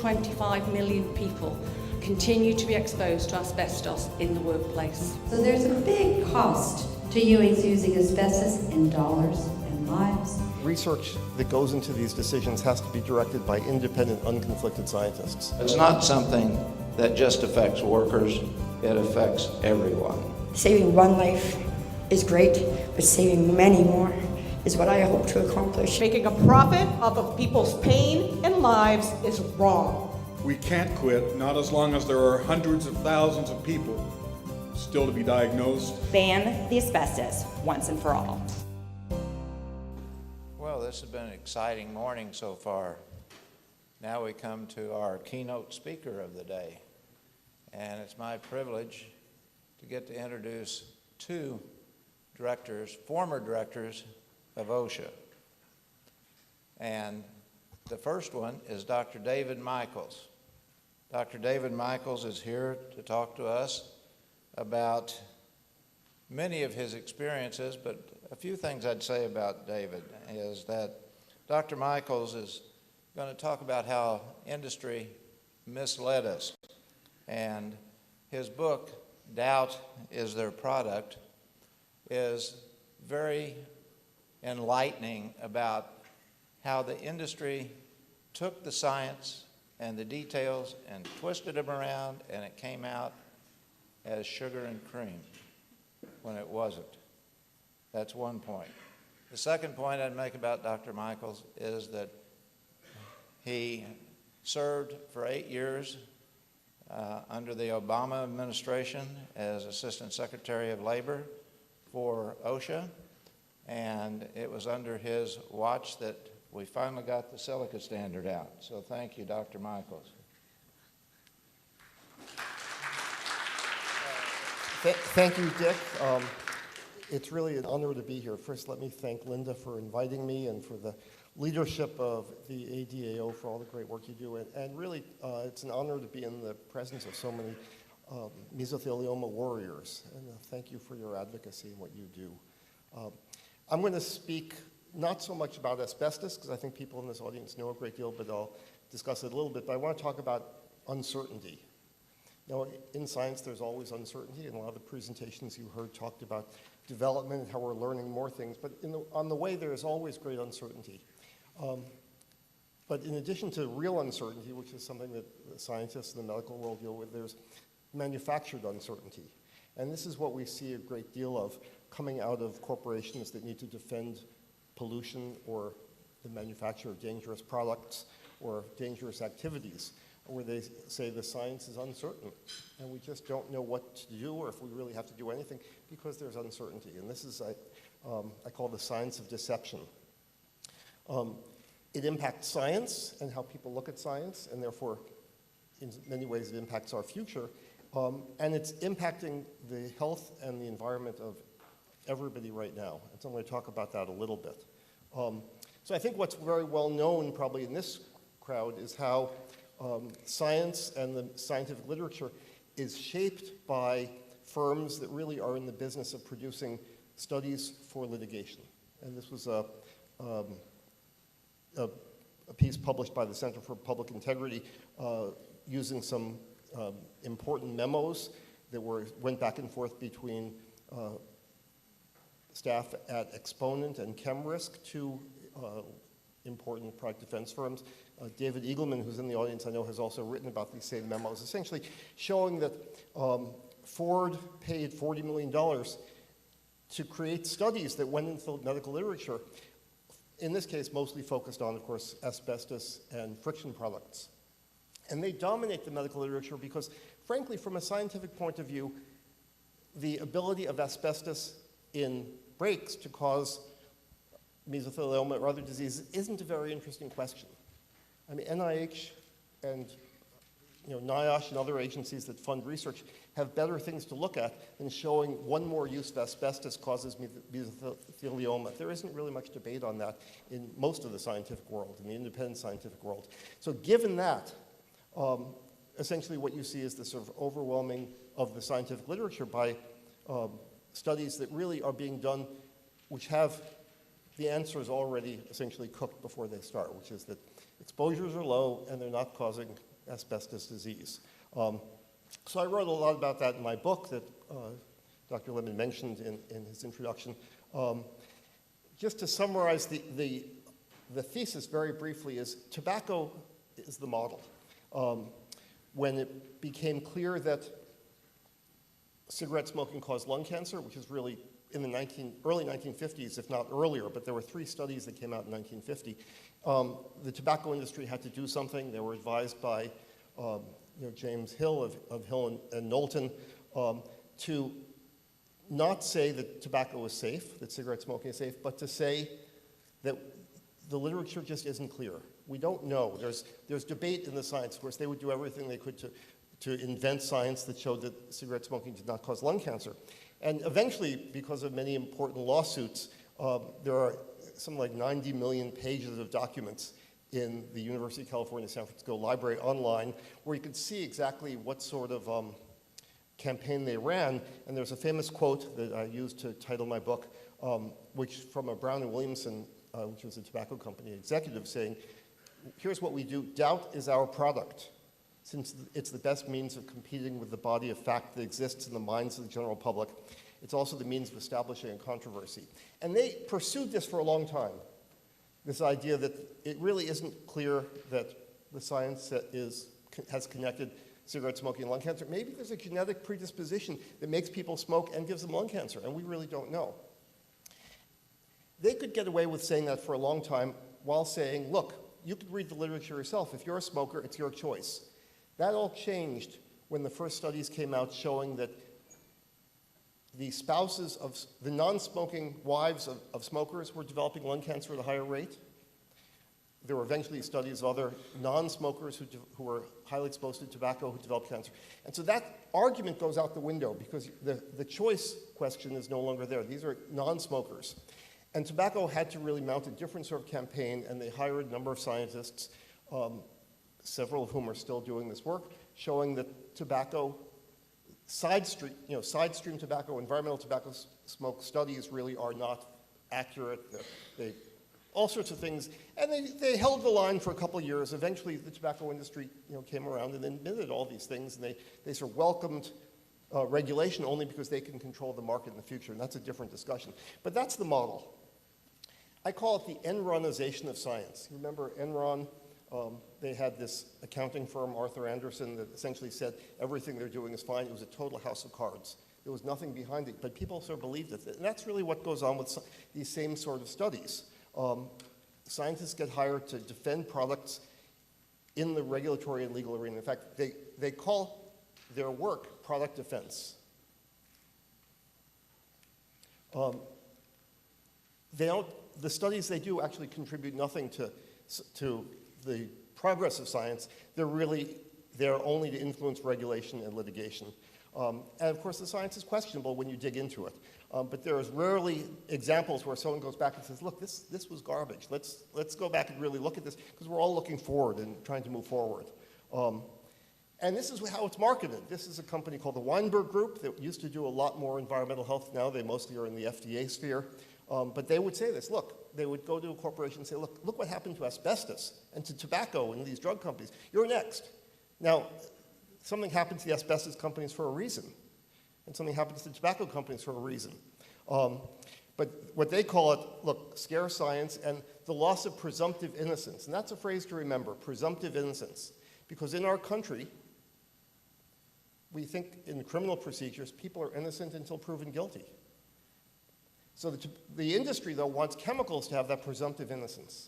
125 million people continue to be exposed to asbestos in the workplace. So there's a big cost to humans using asbestos in dollars and lives. Research that goes into these decisions has to be directed by independent, unconflicted scientists. It's not something that just affects workers, it affects everyone. Saving one life is great, but saving many more is what I hope to accomplish. Making a profit off of people's pain and lives is wrong. We can't quit, not as long as there are hundreds of thousands of people still to be diagnosed. Ban the asbestos once and for all. Well, this has been an exciting morning so far. Now we come to our keynote speaker of the day. And it's my privilege to get to introduce two directors, former directors of OSHA. And the first one is Dr. David Michaels. Dr. David Michaels is here to talk to us about many of his experiences, but a few things I'd say about David is that Dr. Michaels is going to talk about how industry misled us. And his book, Doubt is Their Product, is very enlightening about how the industry took the science and the details and twisted them around, and it came out as sugar and cream when it wasn't. That's one point. The second point I'd make about Dr. Michaels is that he served for 8 years under the Obama administration as Assistant Secretary of Labor for OSHA, and it was under his watch that we finally got the silica standard out. So thank you, Dr. Michaels. Thank you, Dick. It's really an honor to be here. First, let me thank Linda for inviting me and for the leadership of the ADAO for all the great work you do. And really, it's an honor to be in the presence of so many mesothelioma warriors. And thank you for your advocacy and what you do. I'm going to speak not so much about asbestos, because I think people in this audience know a great deal, but I'll discuss it a little bit. But I want to talk about uncertainty. Now, in science, there's always uncertainty, and a lot of the presentations you heard talked about development and how we're learning more things. But on the way, there is always great uncertainty. But in addition to real uncertainty, which is something that the scientists in the medical world deal with, there's manufactured uncertainty. And this is what we see a great deal of coming out of corporations that need to defend pollution or the manufacture of dangerous products or dangerous activities, where they say the science is uncertain and we just don't know what to do or if we really have to do anything because there's uncertainty. And this is, I call the science of deception. It impacts science and how people look at science, and therefore, in many ways, it impacts our future. And it's impacting the health and the environment of everybody right now. And so I'm going to talk about that a little bit. So I think what's very well known probably in this crowd is how science and the scientific literature is shaped by firms that really are in the business of producing studies for litigation. And this was a piece published by the Center for Public Integrity using some important memos that went back and forth between staff at Exponent and ChemRisk, two important product defense firms. David Eagleman, who's in the audience, I know has also written about these same memos, essentially showing that Ford paid $40 million to create studies that went into the medical literature, in this case mostly focused on, of course, asbestos and friction products. And they dominate the medical literature because, frankly, from a scientific point of view, the ability of asbestos in brakes to cause mesothelioma or other diseases isn't a very interesting question. I mean, NIH and NIOSH and other agencies that fund research have better things to look at than showing one more use of asbestos causes mesothelioma. There isn't really much debate on that in most of the scientific world, in the independent scientific world. So given that, essentially what you see is the sort of overwhelming of the scientific literature by studies that really are being done which have the answers already essentially cooked before they start, which is that exposures are low and they're not causing asbestos disease. So I wrote a lot about that in my book that Dr. Lemon mentioned in his introduction. Just to summarize the thesis very briefly is tobacco is the model. When it became clear that cigarette smoking caused lung cancer, which is really in the early 1950s, if not earlier, but there were 3 studies that came out in 1950. The tobacco industry had to do something. They were advised by James Hill of Hill and Knowlton to not say that tobacco is safe, that cigarette smoking is safe, but to say that the literature just isn't clear. We don't know. There's debate in the science. Of course, they would do everything they could to invent science that showed that cigarette smoking did not cause lung cancer. And eventually, because of many important lawsuits, there are something like 90 million pages of documents in the University of California, San Francisco Library online, where you could see exactly what sort of campaign they ran. And there's a famous quote that I used to title my book, which from a Brown and Williamson, which was a tobacco company executive, saying, here's what we do. Doubt is our product, since it's the best means of competing with the body of fact that exists in the minds of the general public. It's also the means of establishing a controversy. And they pursued this for a long time, this idea that it really isn't clear that the science has connected cigarette smoking and lung cancer. Maybe there's a genetic predisposition that makes people smoke and gives them lung cancer, and we really don't know. They could get away with saying that for a long time while saying, look, you could read the literature yourself. If you're a smoker, it's your choice. That all changed when the first studies came out showing that the spouses of the non-smoking wives of smokers were developing lung cancer at a higher rate. There were eventually studies of other non-smokers who were highly exposed to tobacco who developed cancer. And so that argument goes out the window because the choice question is no longer there. These are non-smokers. And tobacco had to really mount a different sort of campaign, and they hired a number of scientists, several of whom are still doing this work, showing that tobacco, side stream tobacco, environmental tobacco smoke studies really are not accurate. All sorts of things, and they held the line for a couple of years. Eventually, the tobacco industry came around and admitted all these things, and they sort of welcomed regulation only because they can control the market in the future, and that's a different discussion. But that's the model. I call it the Enronization of science. You remember Enron? They had this accounting firm, Arthur Andersen, that essentially said everything they're doing is fine. It was a total house of cards. There was nothing behind it, but people sort of believed it. And that's really what goes on with these same sort of studies. Scientists get hired to defend products in the regulatory and legal arena. In fact, they call their work product defense. The studies they do actually contribute nothing to the progress of science. They're only to influence regulation and litigation. And of course, the science is questionable when you dig into it. But there is rarely examples where someone goes back and says, look, this was garbage. Let's go back and really look at this, because we're all looking forward and trying to move forward. And this is how it's marketed. This is a company called the Weinberg Group that used to do a lot more environmental health. Now they mostly are in the FDA sphere. But they would say this, look, they would go to a corporation and say, look what happened to asbestos and to tobacco and these drug companies. You're next. Now, something happened to the asbestos companies for a reason, and something happens to tobacco companies for a reason. But what they call it, look, scare science and the loss of presumptive innocence. And that's a phrase to remember, presumptive innocence. Because in our country, we think in criminal procedures, people are innocent until proven guilty. So the industry, though, wants chemicals to have that presumptive innocence,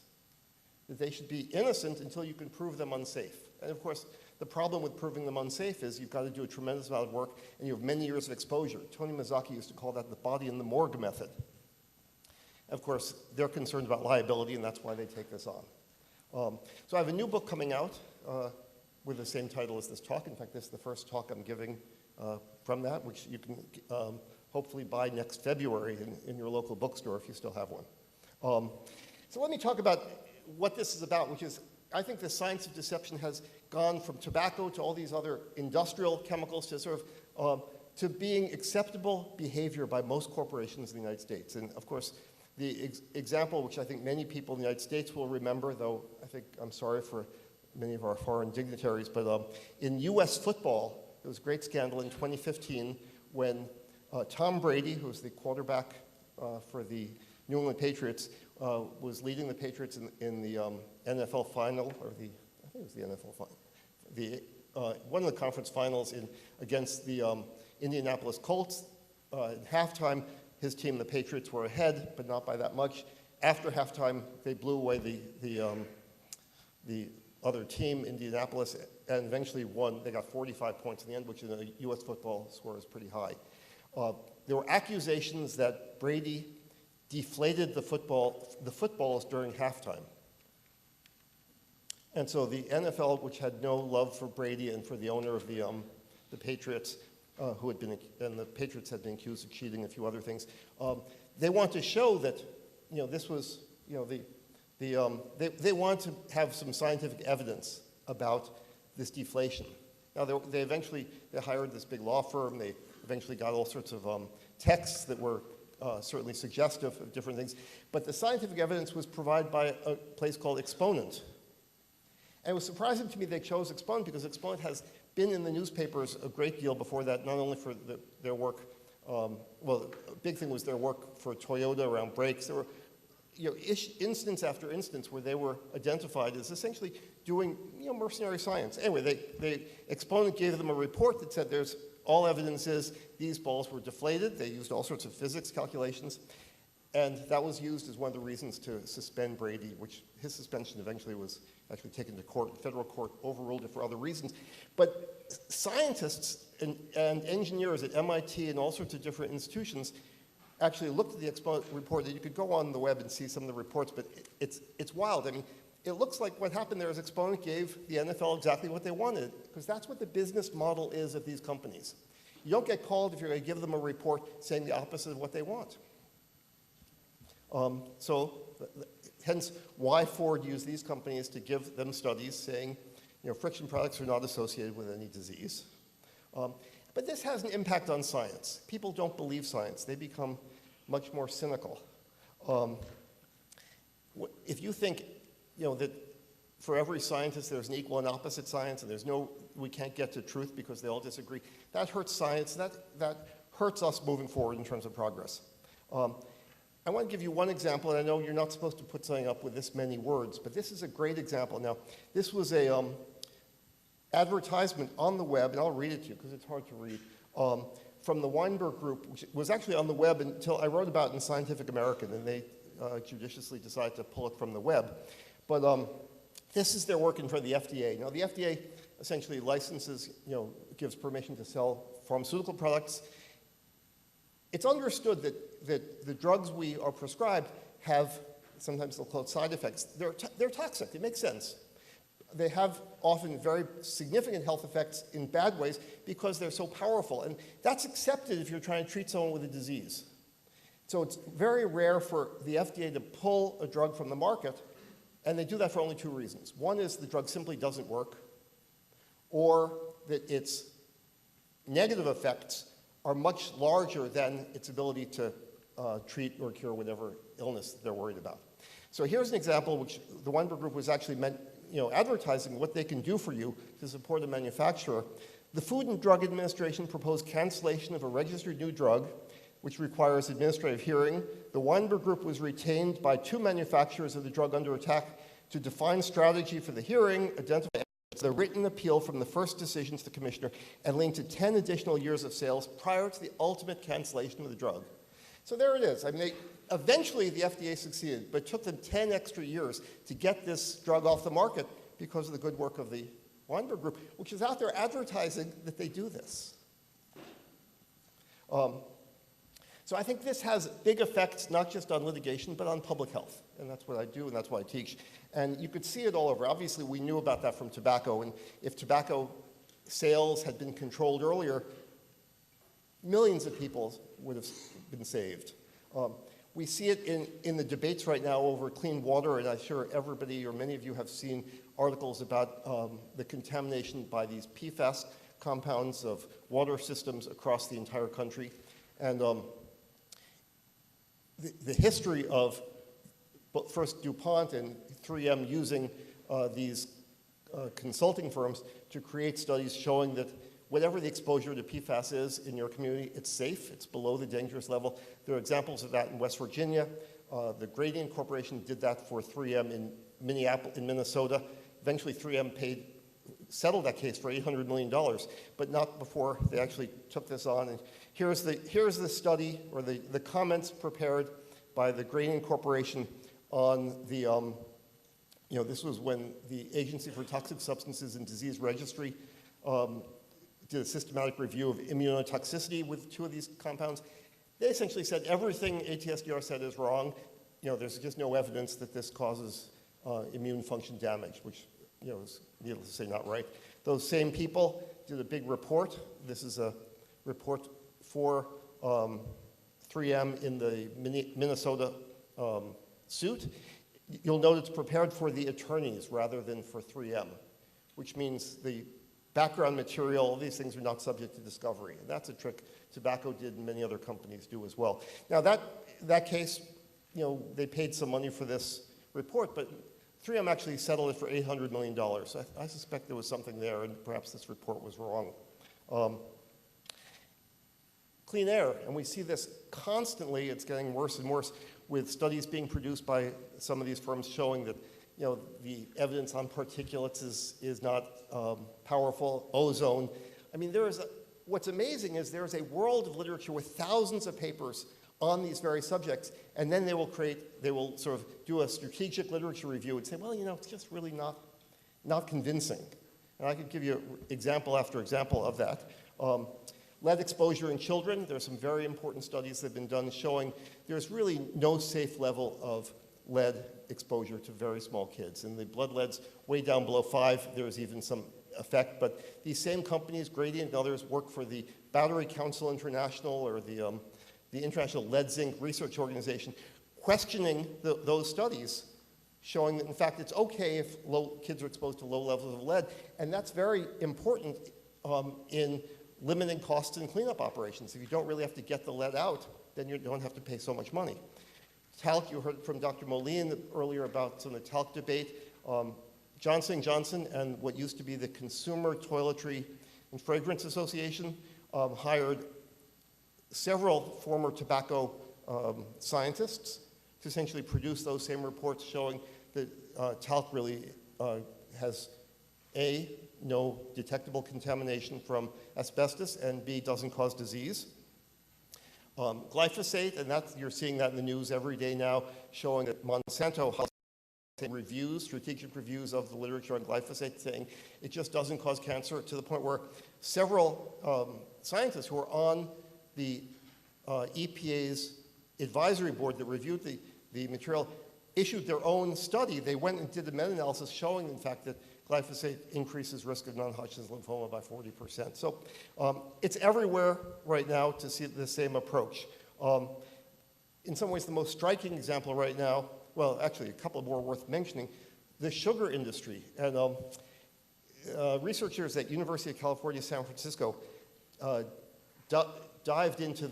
that they should be innocent until you can prove them unsafe. And of course, the problem with proving them unsafe is you've got to do a tremendous amount of work and you have many years of exposure. Tony Mazzocchi used to call that the body in the morgue method. Of course, they're concerned about liability, and that's why they take this on. So I have a new book coming out with the same title as this talk. In fact, this is the first talk I'm giving from that, which you can hopefully buy next February in your local bookstore if you still have one. So let me talk about what this is about, which is, I think the science of deception has gone from tobacco to all these other industrial chemicals to sort of to being acceptable behavior by most corporations in the United States. And of course, the example which I think many people in the United States will remember, though I think I'm sorry for many of our foreign dignitaries, but in U.S. football, there was a great scandal in 2015 when Tom Brady, who was the quarterback for the New England Patriots, was leading the Patriots in the NFL final, or I think it was the NFL final, one of the conference finals against the Indianapolis Colts. At halftime, his team, the Patriots, were ahead, but not by that much. After halftime, they blew away the other team, Indianapolis, and eventually won. They got 45 points in the end, which in a U.S. football score is pretty high. There were accusations that Brady deflated the footballs during halftime. And so the NFL, which had no love for Brady and for the owner of the Patriots, and the Patriots had been accused of cheating and a few other things, they want to show that, this was, they want to have some scientific evidence about this deflation. Now, they hired this big law firm. They eventually got all sorts of texts that were certainly suggestive of different things. But the scientific evidence was provided by a place called Exponent. And it was surprising to me they chose Exponent because Exponent has been in the newspapers a great deal before that, not only for their work, well, a big thing was their work for Toyota around brakes. There were instance after instance where they were identified as essentially doing mercenary science. Anyway, Exponent gave them a report that said all evidence is these balls were deflated. They used all sorts of physics calculations. And that was used as one of the reasons to suspend Brady, which his suspension eventually was actually taken to court. Federal court overruled it for other reasons. But scientists and engineers at MIT and all sorts of different institutions actually looked at the Exponent report. That you could go on the web and see some of the reports, but it's wild. I mean, it looks like what happened there is Exponent gave the NFL exactly what they wanted, because that's what the business model is of these companies. You don't get called if you're going to give them a report saying the opposite of what they want. Hence why Ford used these companies to give them studies saying, friction products are not associated with any disease. But this has an impact on science. People don't believe science. They become much more cynical. If you think, that for every scientist there's an equal and opposite science, and we can't get to truth because they all disagree, that hurts science. That hurts us moving forward in terms of progress. I want to give you one example, and I know you're not supposed to put something up with this many words, but this is a great example. Now, this was a advertisement on the web, and I'll read it to you because it's hard to read, from the Weinberg Group, which was actually on the web until I wrote about it in Scientific American, and they judiciously decided to pull it from the web. But this is their work in front of the FDA. Now, the FDA essentially licenses, gives permission to sell pharmaceutical products. It's understood that the drugs we are prescribed have, sometimes they'll call it side effects. They're toxic. It makes sense. They have often very significant health effects in bad ways because they're so powerful. And that's accepted if you're trying to treat someone with a disease. So it's very rare for the FDA to pull a drug from the market, and they do that for only two reasons. One is the drug simply doesn't work, or that its negative effects are much larger than its ability to treat or cure whatever illness they're worried about. So here's an example which the Weinberg Group was actually advertising what they can do for you to support a manufacturer. The Food and Drug Administration proposed cancellation of a registered new drug, which requires administrative hearing. The Weinberg Group was retained by two manufacturers of the drug under attack to define strategy for the hearing, identify the written appeal from the first decision to the commissioner, and linked to 10 additional years of sales prior to the ultimate cancellation of the drug. So there it is. I mean, eventually the FDA succeeded, but it took them 10 extra years to get this drug off the market because of the good work of the Weinberg Group, which is out there advertising that they do this. So I think this has big effects, not just on litigation, but on public health. And that's what I do, and that's what I teach. And you could see it all over. Obviously, we knew about that from tobacco. And if tobacco sales had been controlled earlier, millions of people would have been saved. We see it in the debates right now over clean water, and I'm sure everybody or many of you have seen articles about the contamination by these PFAS compounds of water systems across the entire country. And the history of first DuPont and 3M using these consulting firms to create studies showing that whatever the exposure to PFAS is in your community, it's safe, it's below the dangerous level. There are examples of that in West Virginia. The Gradient Corporation did that for 3M in Minnesota. Eventually 3M settled that case for $800 million, but not before they actually took this on. And here's the study, or the comments prepared by the Gradient Corporation on the, this was when the Agency for Toxic Substances and Disease Registry did a systematic review of immunotoxicity with 2 of these compounds. They essentially said everything ATSDR said is wrong. There's just no evidence that this causes immune function damage, which is, needless to say, not right. Those same people did a big report. This is a report for 3M in the Minnesota suit. You'll note it's prepared for the attorneys rather than for 3M, which means the background material, all these things are not subject to discovery. And that's a trick tobacco did and many other companies do as well. Now that case, they paid some money for this report, but 3M actually settled it for $800 million. I suspect there was something there, and perhaps this report was wrong. Clean air, and we see this constantly. It's getting worse and worse with studies being produced by some of these firms showing that the evidence on particulates is not powerful. Ozone. I mean, what's amazing is there's a world of literature with thousands of papers on these very subjects, and then they will sort of do a strategic literature review and say, well, it's just really not convincing. And I could give you example after example of that. Lead exposure in children, there's some very important studies that have been done showing there's really no safe level of lead exposure to very small kids. And the blood lead's way down below 5, there's even some effect, but these same companies, Gradient and others, work for the Battery Council International or the International Lead Zinc Research Organization, questioning those studies, showing that in fact it's okay if kids are exposed to low levels of lead, and that's very important in limiting costs in cleanup operations. If you don't really have to get the lead out, then you don't have to pay so much money. Talc, you heard from Dr. Moline earlier about some of the talc debate. Johnson & Johnson and what used to be the Consumer Toiletry and Fragrance Association hired several former tobacco scientists to essentially produce those same reports showing that talc really has A, no detectable contamination from asbestos, and B, doesn't cause disease. Glyphosate, and you're seeing that in the news every day now, showing that Monsanto has strategic reviews of the literature on glyphosate, saying it just doesn't cause cancer, to the point where several scientists who are on the EPA's advisory board that reviewed the material issued their own study. They went and did a meta-analysis showing, in fact, that glyphosate increases risk of non-Hodgkin's lymphoma by 40%. So it's everywhere right now to see the same approach. In some ways, the most striking example right now, well, actually, a couple more worth mentioning, the sugar industry. And researchers at University of California, San Francisco dived into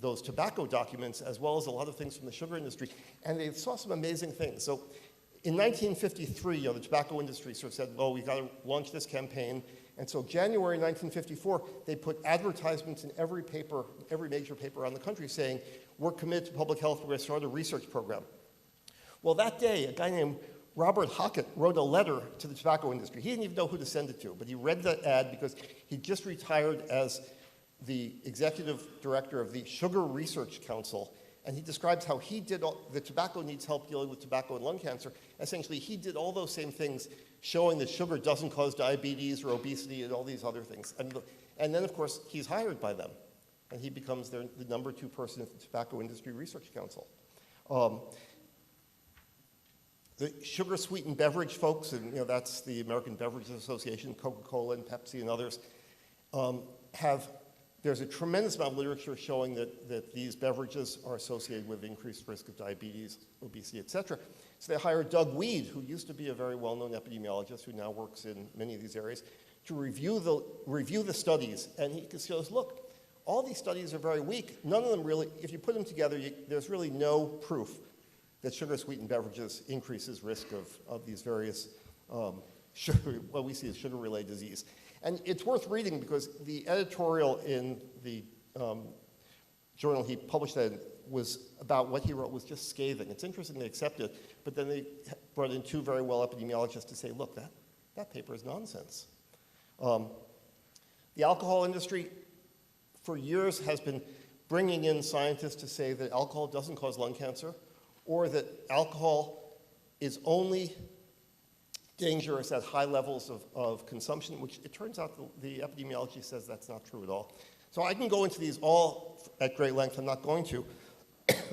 those tobacco documents as well as a lot of things from the sugar industry, and they saw some amazing things. So in 1953, the tobacco industry sort of said, well, we've got to launch this campaign. And so January 1954, they put advertisements in every paper, every major paper around the country saying, we're committed to public health, we're going to start a research program. Well, that day, a guy named Robert Hockett wrote a letter to the tobacco industry. He didn't even know who to send it to, but he read the ad because he just retired as the executive director of the Sugar Research Council, and he describes how he did the tobacco needs help dealing with tobacco and lung cancer. Essentially, he did all those same things, showing that sugar doesn't cause diabetes or obesity and all these other things. And then, of course, he's hired by them, and he becomes the number 2 person at the Tobacco Industry Research Council. The sugar-sweetened beverage folks, and that's the American Beverage Association, Coca-Cola and Pepsi and others, there's a tremendous amount of literature showing that these beverages are associated with increased risk of diabetes, obesity, et cetera. So they hired Doug Weed, who used to be a very well-known epidemiologist who now works in many of these areas, to review the studies. And he goes, look, all these studies are very weak. None of them really, if you put them together, there's really no proof that sugar-sweetened beverages increases risk of these various what we see as sugar-related disease. And it's worth reading because the editorial in the journal he published that was about what he wrote was just scathing. It's interesting they accepted it, but then they brought in two very well epidemiologists to say, look, that paper is nonsense. The alcohol industry for years has been bringing in scientists to say that alcohol doesn't cause lung cancer, or that alcohol is only dangerous at high levels of consumption, which it turns out the epidemiology says that's not true at all. So I can go into these all at great length. I'm not going to.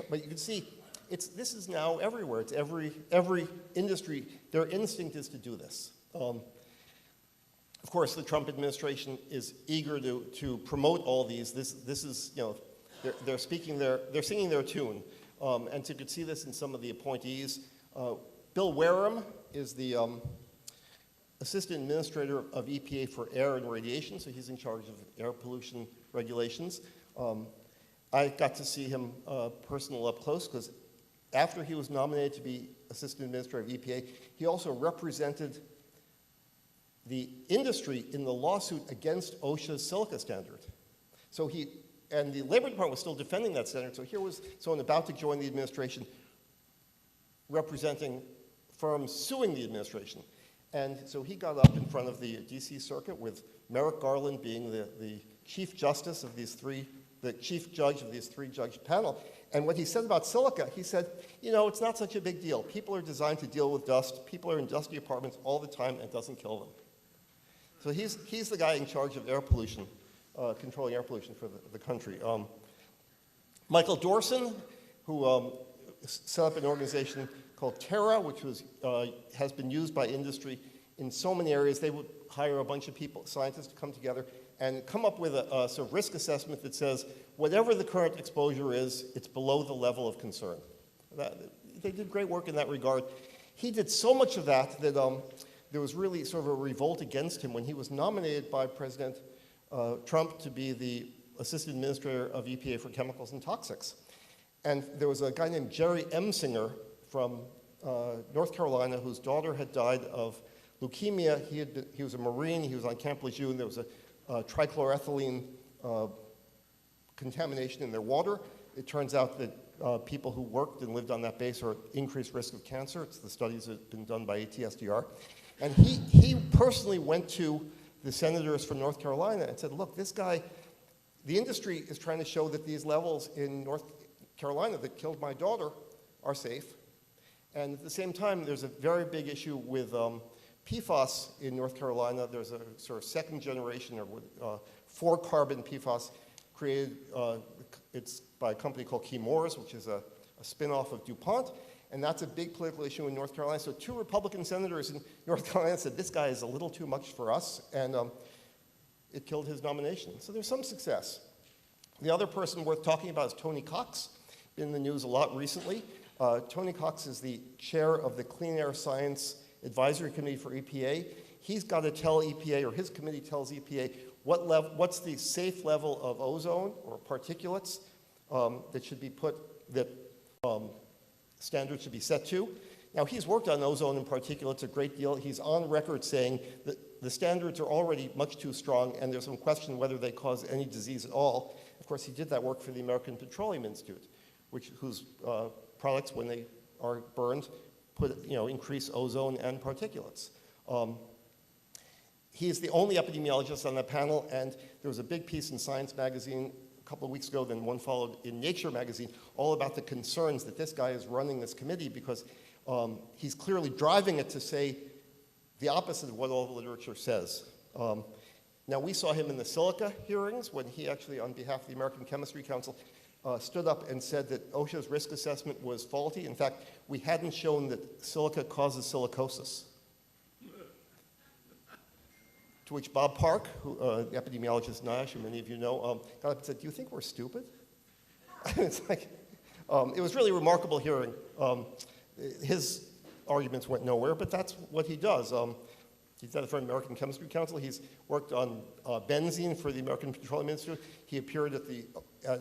But you can see this is now everywhere. It's every industry. Their instinct is to do this. Of course, the Trump administration is eager to promote all these. This is, you know, they're singing their tune. And you could see this in some of the appointees. Bill Wareham is the Assistant Administrator of EPA for Air and Radiation, so he's in charge of air pollution regulations. I got to see him personal up close because after he was nominated to be Assistant Administrator of EPA, he also represented the industry in the lawsuit against OSHA's silica standard. So and the Labor Department was still defending that standard, so here was someone about to join the administration representing firms suing the administration. And so he got up in front of the DC Circuit with Merrick Garland being the chief justice of these the chief judge of these three-judge panel. And what he said about silica, he said, you know, it's not such a big deal. People are designed to deal with dust. People are in dusty apartments all the time, and it doesn't kill them. So he's the guy in charge of air pollution, controlling air pollution for the country. Michael Dorson, who set up an organization called Atara, which has been used by industry in so many areas. They would hire a bunch of people, scientists, to come together and come up with a sort of risk assessment that says, whatever the current exposure is, it's below the level of concern. They did great work in that regard. He did so much of that that there was really sort of a revolt against him when he was nominated by President Trump to be the Assistant Administrator of EPA for Chemicals and Toxics. And there was a guy named Jerry Emsinger from North Carolina whose daughter had died of leukemia. He was a Marine. He was on Camp Lejeune. There was a trichloroethylene contamination in their water. It turns out that people who worked and lived on that base are at increased risk of cancer. It's the studies that have been done by ATSDR. And he personally went to the senators from North Carolina and said, look, this guy, the industry is trying to show that these levels in North Carolina that killed my daughter are safe. And at the same time, there's a very big issue with PFAS in North Carolina. There's a sort of second generation or 4-carbon PFAS created. It's by a company called Chemours, which is a spin-off of DuPont. And that's a big political issue in North Carolina. So 2 Republican senators in North Carolina said, this guy is a little too much for us. And it killed his nomination. So there's some success. The other person worth talking about is Tony Cox. Been in the news a lot recently. Tony Cox is the chair of the Clean Air Science Advisory Committee for EPA. He's got to tell EPA, or his committee tells EPA, what's the safe level of ozone or particulates that should be standards should be set to. Now, he's worked on ozone and particulates a great deal. He's on record saying that the standards are already much too strong, and there's some question whether they cause any disease at all. Of course, he did that work for the American Petroleum Institute, whose products, when they are burned, increase ozone and particulates. He's the only epidemiologist on that panel, and there was a big piece in Science magazine a couple of weeks ago, then one followed in Nature magazine, all about the concerns that this guy is running this committee because he's clearly driving it to say the opposite of what all the literature says. Now, we saw him in the silica hearings when he actually, on behalf of the American Chemistry Council, stood up and said that OSHA's risk assessment was faulty. In fact, we hadn't shown that silica causes silicosis. To which Bob Park, the epidemiologist NIOSH, who many of you know, got up and said, do you think we're stupid? It's like, it was really a remarkable hearing. His arguments went nowhere, but that's what he does. He's done it for the American Chemistry Council. He's worked on benzene for the American Petroleum Institute. He appeared at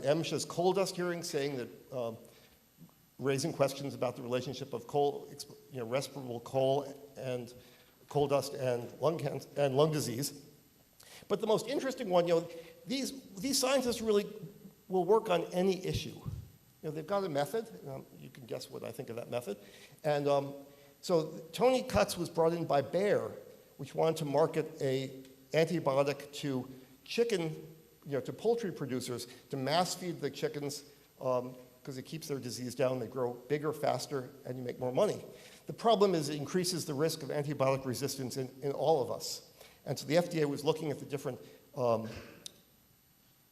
MSHA's coal dust hearing saying that, raising questions about the relationship of coal, respirable coal and coal dust and lung disease. But the most interesting one, these scientists really will work on any issue. They've got a method. You can guess what I think of that method. And so Tony Cutts was brought in by Bayer, which wanted to market a antibiotic to chicken, to poultry producers to mass feed the chickens because it keeps their disease down. They grow bigger, faster, and you make more money. The problem is it increases the risk of antibiotic resistance in all of us. And so the FDA was looking at the different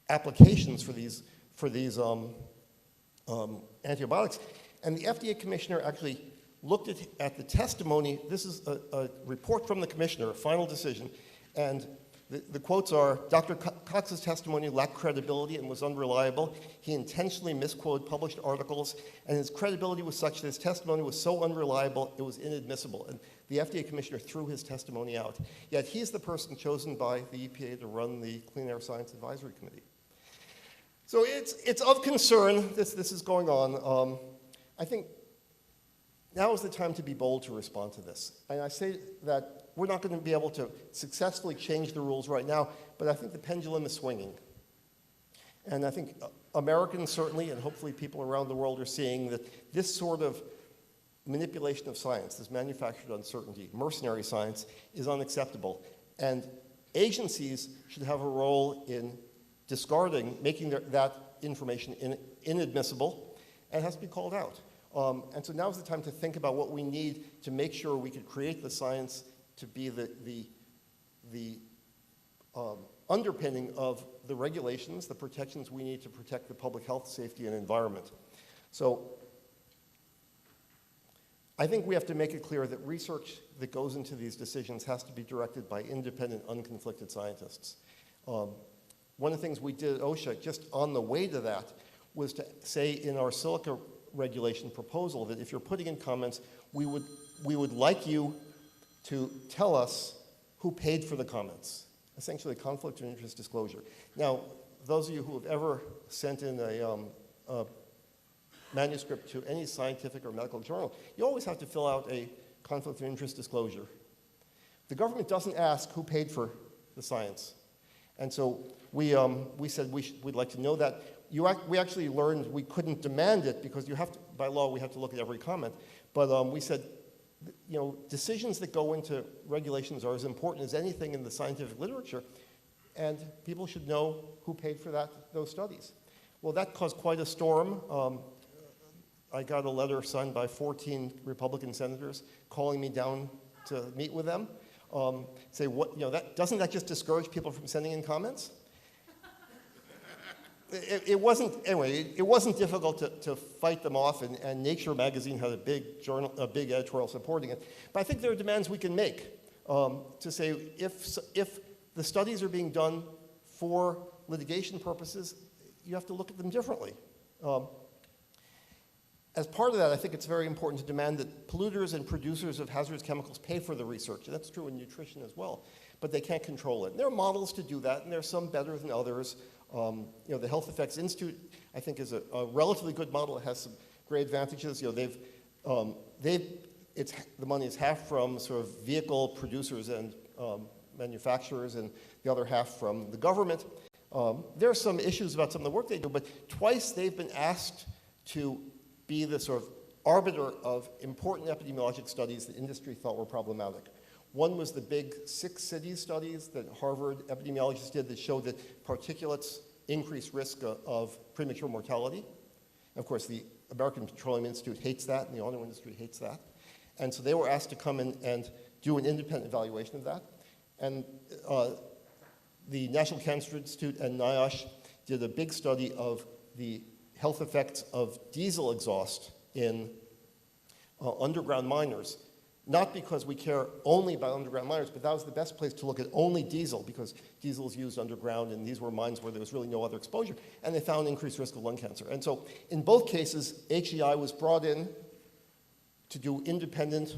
applications for these antibiotics. And the FDA commissioner actually looked at the testimony. This is a report from the commissioner, a final decision. And the quotes are, Dr. Cox's testimony lacked credibility and was unreliable. He intentionally misquoted published articles, and his credibility was such that his testimony was so unreliable it was inadmissible. And the FDA commissioner threw his testimony out. Yet he's the person chosen by the EPA to run the Clean Air Science Advisory Committee. So it's of concern this is going on. I think now is the time to be bold to respond to this. And I say that we're not going to be able to successfully change the rules right now, but I think the pendulum is swinging. And I think Americans certainly, and hopefully people around the world, are seeing that this sort of manipulation of science, this manufactured uncertainty, mercenary science, is unacceptable. And agencies should have a role in discarding, making that information inadmissible, and it has to be called out. And so now's the time to think about what we need to make sure we could create the science to be the underpinning of the regulations, the protections we need to protect the public health, safety, and environment. So I think we have to make it clear that research that goes into these decisions has to be directed by independent, unconflicted scientists. One of the things we did at OSHA, just on the way to that, was to say in our silica regulation proposal that if you're putting in comments, we would like you to tell us who paid for the comments, essentially conflict of interest disclosure. Now, those of you who have ever sent in a manuscript to any scientific or medical journal, you always have to fill out a conflict of interest disclosure. The government doesn't ask who paid for the science. And so we said we'd like to know that. We actually learned we couldn't demand it because you have to, by law, we have to look at every comment. But we said, decisions that go into regulations are as important as anything in the scientific literature, and people should know who paid for those studies. Well, that caused quite a storm. I got a letter signed by 14 Republican senators calling me down to meet with them. Say, doesn't that just discourage people from sending in comments? It wasn't difficult to fight them off, and Nature magazine had a big editorial supporting it. But I think there are demands we can make to say if the studies are being done for litigation purposes, you have to look at them differently. As part of that, I think it's very important to demand that polluters and producers of hazardous chemicals pay for the research. And that's true in nutrition as well, but they can't control it. And there are models to do that, and there are some better than others. The Health Effects Institute, I think, is a relatively good model. It has some great advantages. The money is half from sort of vehicle producers and manufacturers, and the other half from the government. There are some issues about some of the work they do, but twice they've been asked to be the sort of arbiter of important epidemiologic studies that industry thought were problematic. One was the big 6 cities studies that Harvard epidemiologists did that showed that particulates increase risk of premature mortality. Of course, the American Petroleum Institute hates that, and the auto industry hates that. And so they were asked to come in and do an independent evaluation of that. And the National Cancer Institute and NIOSH did a big study of the health effects of diesel exhaust in underground miners. Not because we care only about underground miners, but that was the best place to look at only diesel, because diesel is used underground, and these were mines where there was really no other exposure, and they found increased risk of lung cancer. And so in both cases, HEI was brought in to do independent,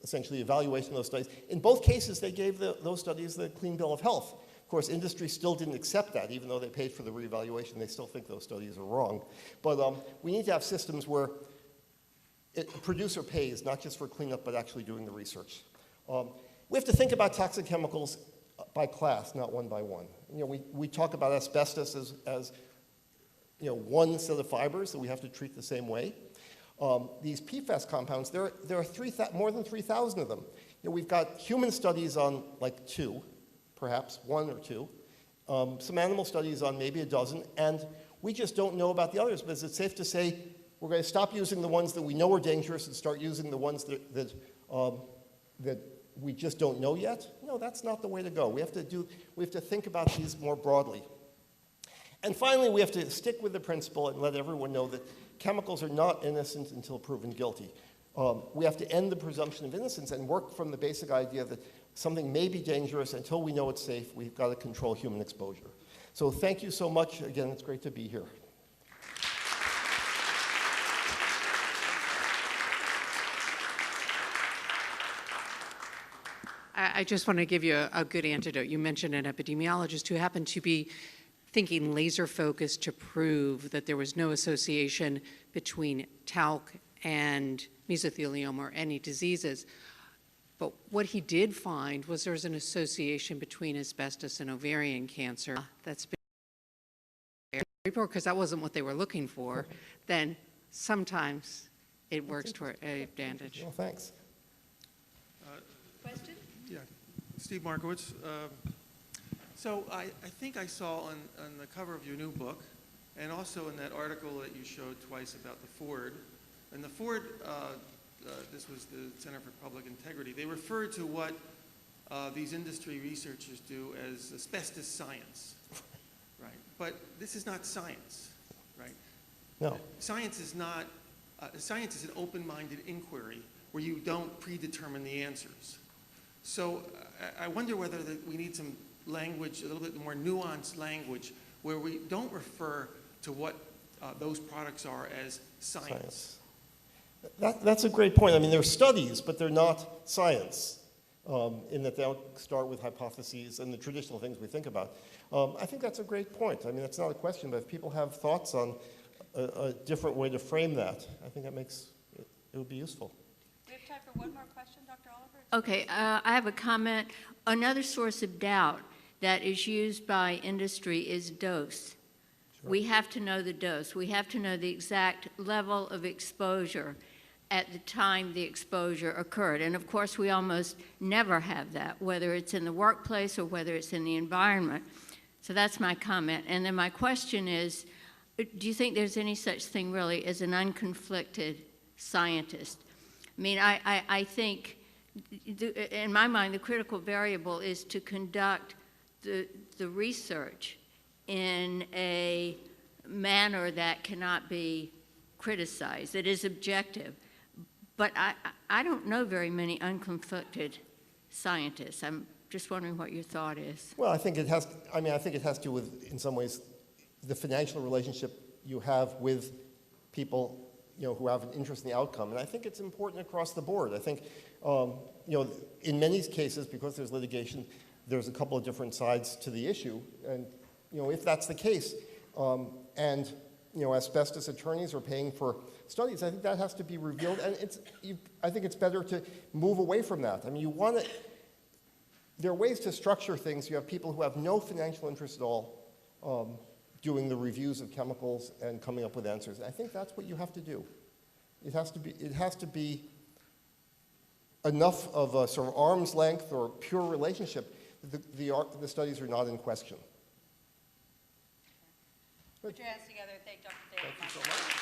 essentially, evaluation of those studies. In both cases, they gave those studies the clean bill of health. Of course, industry still didn't accept that, even though they paid for the reevaluation. They still think those studies are wrong. But we need to have systems where producer pays, not just for cleanup, but actually doing the research. We have to think about toxic chemicals by class, not one by one. We talk about asbestos as one set of fibers that we have to treat the same way. These PFAS compounds, there are more than 3,000 of them. We've got human studies on like 2, perhaps 1 or 2, some animal studies on maybe a dozen, and we just don't know about the others. But is it safe to say we're going to stop using the ones that we know are dangerous and start using the ones that we just don't know yet? No, that's not the way to go. We have to think about these more broadly. And finally, we have to stick with the principle and let everyone know that chemicals are not innocent until proven guilty. We have to end the presumption of innocence and work from the basic idea that something may be dangerous. Until we know it's safe, we've got to control human exposure. So thank you so much. Again, it's great to be here. I just want to give you a good antidote. You mentioned an epidemiologist who happened to be thinking laser focused to prove that there was no association between talc and mesothelioma or any diseases. But what he did find was there was an association between asbestos and ovarian cancer. That's been report because that wasn't what they were looking for. Then sometimes it works to our advantage. Well, thanks. Question? Yeah, Steve Markowitz. So I think I saw on the cover of your new book, and also in that article that you showed twice about the Ford, and the Ford, this was the Center for Public Integrity, they referred to what these industry researchers do as asbestos science, right? But this is not science, right? No. Science is not, science is an open-minded inquiry where you don't predetermine the answers. So I wonder whether we need some language, a little bit more nuanced language, where we don't refer to what those products are as science. That's a great point. I mean, they're studies, but they're not science, in that they don't start with hypotheses and the traditional things we think about. I think that's a great point. I mean, that's not a question, but if people have thoughts on a different way to frame that, I think that it would be useful. We have time for one more question, Dr. Oliver. Okay, I have a comment. Another source of doubt that is used by industry is dose. Sure. We have to know the dose. We have to know the exact level of exposure at the time the exposure occurred. And of course, we almost never have that, whether it's in the workplace or whether it's in the environment. So that's my comment. And then my question is, do you think there's any such thing really as an unconflicted scientist? I mean, I think, in my mind, the critical variable is to conduct the research in a manner that cannot be criticized, that is objective. But I don't know very many unconflicted scientists. I'm just wondering what your thought is. Well, I think it has to do with, in some ways, the financial relationship you have with people who have an interest in the outcome. And I think it's important across the board. I think, in many cases, because there's litigation, there's a couple of different sides to the issue. And, if that's the case, and, asbestos attorneys are paying for studies, I think that has to be revealed. And I think it's better to move away from that. I mean, there are ways to structure things. You have people who have no financial interest at all doing the reviews of chemicals and coming up with answers. And I think that's what you have to do. It has to be enough of a sort of arm's length or pure relationship that the studies are not in question. Put your hands together and thank Dr. David. Thank you so much.